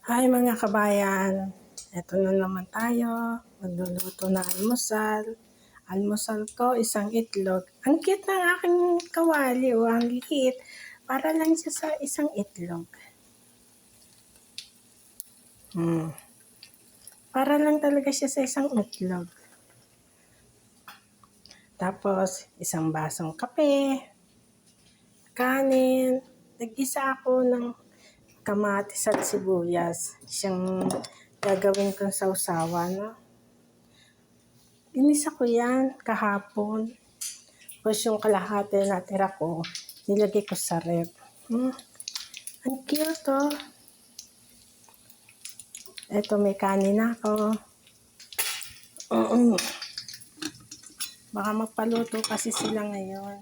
Hi mga kabayan, eto na naman tayo, magluluto na almusal. Almusal ko, isang itlog. Ang cute ng aking kawali, ang liit. Para lang siya sa isang itlog. Para lang talaga siya sa isang itlog. Tapos, isang basong kape, kanin. Nag-isa ako ng kamatis at sibuyas. Siyang gagawin kong sausawan. No? Inisa ko yan kahapon. Tapos yung kalahati na tira ko, nilagay ko sa ref. Ang cute oh. Ito may kanin ako. Baka magpaluto kasi sila ngayon.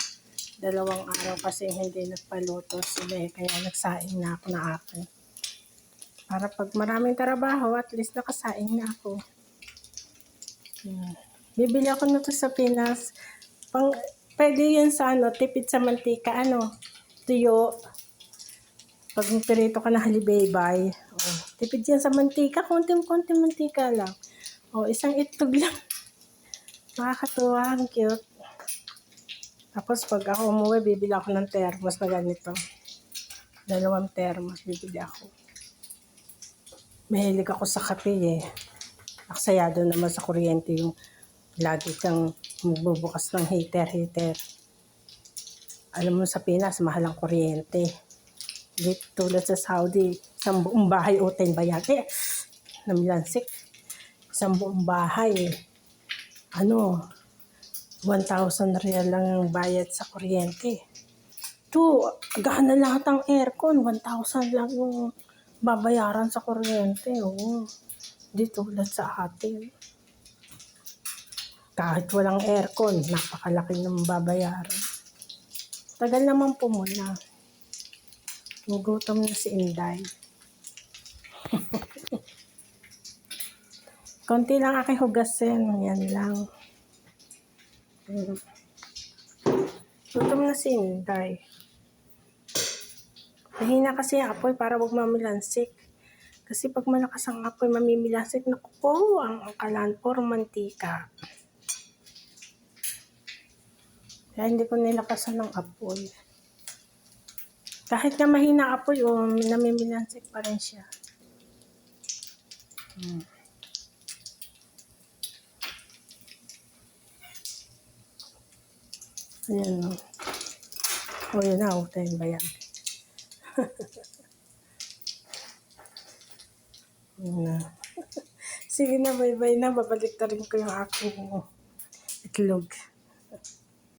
2 araw kasi hindi nagpaluto sila kaya nagsaing na ako na akin. Para pag maraming trabaho, at least nakasaing na ako. Bibili ako nito sa Pinas. Pwede yun sa tipid sa mantika, tuyo. Pag pirito ka na halibaybay, tipid yan sa mantika, konting mantika lang. Isang itlog lang. Nakakatuwa, ang cute. Tapos pag ako umuwi, bibili ako ng thermos na ganito. 2 thermos bibili ako. Mahilig ako sa kape Aksayado naman sa kuryente yung lagi kang magbubukas ng heater. Alam mo sa Pinas, mahal ang kuryente. Dito tulad sa Saudi, isang buong bahay utay bayan. Namilansik. Isang buong bahay. 1,000 real lang ang bayad sa kuryente. Gana lahat ang aircon. 1,000 lang yung babayaran sa kuryente. Di tulad sa atin. Kahit walang aircon, napakalaki ng babayaran. Tagal naman pumuna. Nagutom na si Inday. Konti lang aking hugasin. Yan lang. Gutom na si Inday. Mahina kasi ang apoy para wag mamilansik. Kasi pag malakas ang apoy, mamimilansik. Naku, ang akalan puro mantika. Kaya hindi ko nilakasan ng apoy. Kahit na mahina apoy, namimilansik pa rin siya. Ayan yun na, utay ba yan? Sige na, bye-bye na. Babalik na rin ko yung aking itlog.